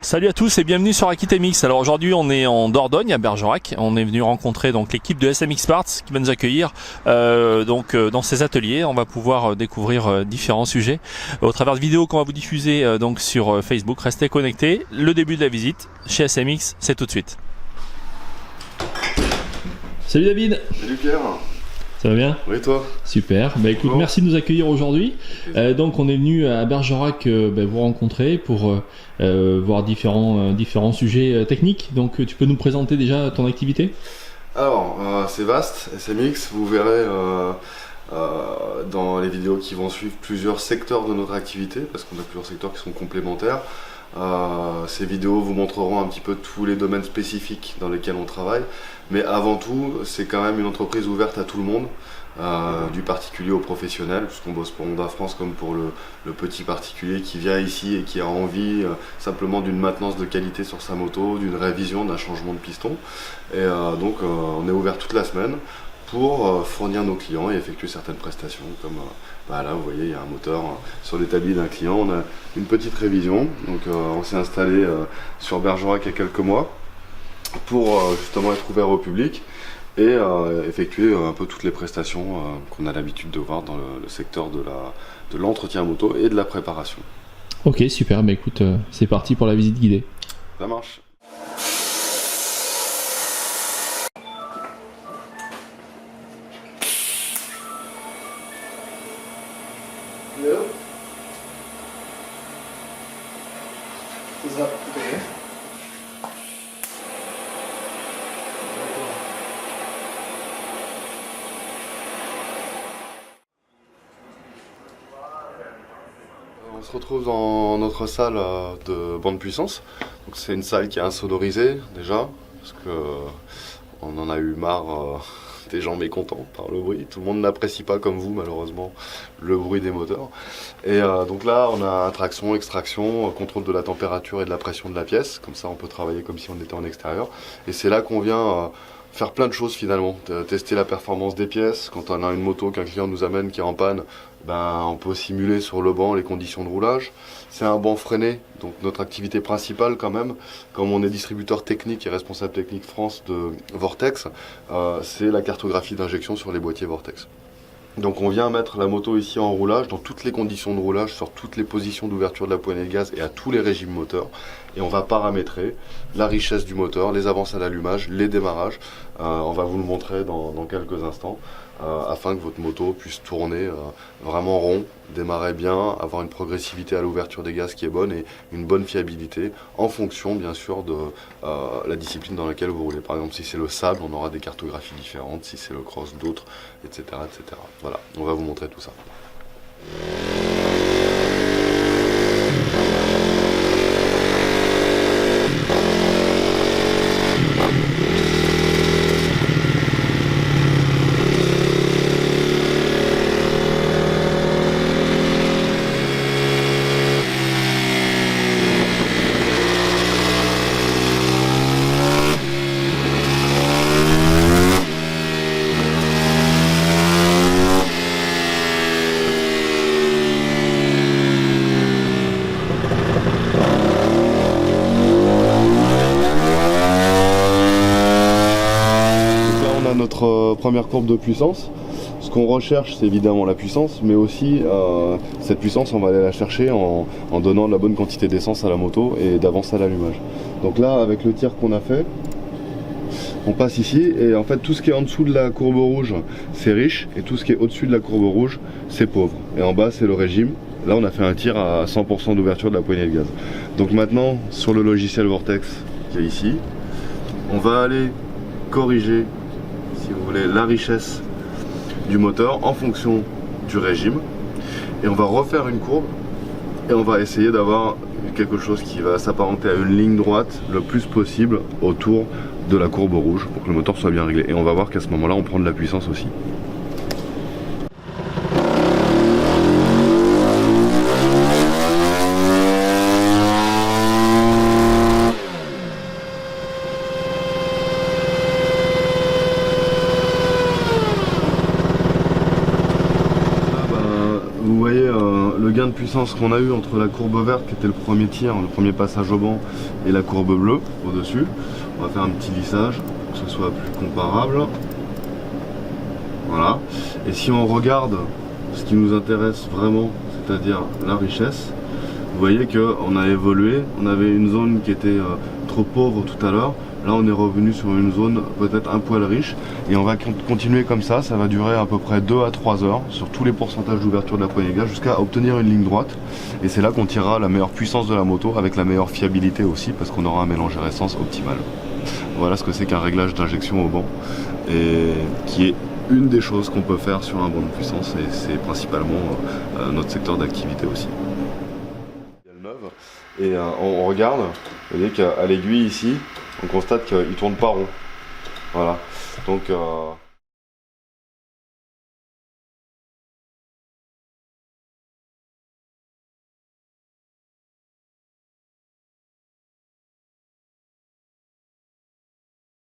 Salut à tous et bienvenue sur Akitemix. Alors aujourd'hui on est en Dordogne à Bergerac. On est venu rencontrer donc l'équipe de SMX Parts qui va nous accueillir dans ces ateliers. On va pouvoir découvrir différents sujets au travers de vidéos qu'on va vous diffuser donc sur Facebook. Restez connectés. Le début de la visite chez SMX, c'est tout de suite. Salut David. Salut Pierre. Ça va bien? Oui, toi? Super, bah écoute, merci de nous accueillir aujourd'hui. Donc on est venu à Bergerac vous rencontrer pour voir différents sujets techniques. Donc tu peux nous présenter déjà ton activité? Alors, c'est vaste, SMX, vous verrez dans les vidéos qui vont suivre plusieurs secteurs de notre activité, parce qu'on a plusieurs secteurs qui sont complémentaires. Ces vidéos vous montreront un petit peu tous les domaines spécifiques dans lesquels on travaille, mais avant tout c'est quand même une entreprise ouverte à tout le monde, du particulier au professionnel, puisqu'on bosse pour Honda France comme pour le petit particulier qui vient ici et qui a envie simplement d'une maintenance de qualité sur sa moto, d'une révision, d'un changement de piston. Et donc on est ouvert toute la semaine pour fournir nos clients et effectuer certaines prestations comme là vous voyez il y a un moteur sur l'établi d'un client, on a une petite révision, donc on s'est installé sur Bergerac il y a quelques mois pour justement être ouvert au public et effectuer un peu toutes les prestations qu'on a l'habitude de voir dans le secteur de l'entretien moto et de la préparation. Ok, super, bah écoute, c'est parti pour la visite guidée. Ça marche. On se retrouve dans notre salle de bande puissance. C'est une salle qui est insonorisée déjà, parce que on en a eu marre des gens mécontents par le bruit. Tout le monde n'apprécie pas comme vous malheureusement le bruit des moteurs. Et donc là on a traction, extraction, contrôle de la température et de la pression de la pièce. Comme ça on peut travailler comme si on était en extérieur. Et c'est là qu'on vient faire plein de choses finalement, tester la performance des pièces. Quand on a une moto qu'un client nous amène qui est en panne, on peut simuler sur le banc les conditions de roulage. C'est un banc freiné, donc notre activité principale quand même, comme on est distributeur technique et responsable technique France de Vortex, c'est la cartographie d'injection sur les boîtiers Vortex. Donc on vient mettre la moto ici en roulage, dans toutes les conditions de roulage, sur toutes les positions d'ouverture de la poignée de gaz et à tous les régimes moteurs. Et on va paramétrer la richesse du moteur, les avances à l'allumage, les démarrages. On va vous le montrer dans quelques instants, afin que votre moto puisse tourner vraiment rond, démarrer bien, avoir une progressivité à l'ouverture des gaz qui est bonne et une bonne fiabilité en fonction bien sûr de la discipline dans laquelle vous roulez. Par exemple si c'est le sable, on aura des cartographies différentes, si c'est le cross d'autres, etc., etc. Voilà, on va vous montrer tout ça. Notre première courbe de puissance. Ce qu'on recherche c'est évidemment la puissance, mais aussi cette puissance on va aller la chercher en donnant de la bonne quantité d'essence à la moto et d'avance à l'allumage. Donc là avec le tir qu'on a fait, on passe ici et en fait tout ce qui est en dessous de la courbe rouge c'est riche et tout ce qui est au-dessus de la courbe rouge c'est pauvre. Et en bas c'est le régime. Là on a fait un tir à 100% d'ouverture de la poignée de gaz. Donc maintenant sur le logiciel Vortex qui est ici, on va aller corriger si vous voulez la richesse du moteur en fonction du régime et on va refaire une courbe et on va essayer d'avoir quelque chose qui va s'apparenter à une ligne droite le plus possible autour de la courbe rouge pour que le moteur soit bien réglé et on va voir qu'à ce moment là on prend de la puissance aussi. gain de puissance qu'on a eu entre la courbe verte qui était le premier tir, le premier passage au banc, et la courbe bleue au-dessus. On va faire un petit lissage pour que ce soit plus comparable. Voilà. Et si on regarde ce qui nous intéresse vraiment, c'est-à-dire la richesse, vous voyez qu'on a évolué. On avait une zone qui était trop pauvre tout à l'heure. Là on est revenu sur une zone peut-être un poil riche. Et on va continuer comme ça va durer à peu près 2 à 3 heures sur tous les pourcentages d'ouverture de la poignée de gaz jusqu'à obtenir une ligne droite. Et c'est là qu'on tirera la meilleure puissance de la moto avec la meilleure fiabilité aussi parce qu'on aura un mélangeur essence optimal. Voilà ce que c'est qu'un réglage d'injection au banc et qui est une des choses qu'on peut faire sur un banc de puissance et c'est principalement notre secteur d'activité aussi. Et on regarde, vous voyez qu'à l'aiguille ici, on constate qu'il ne tourne pas rond. Voilà. Donc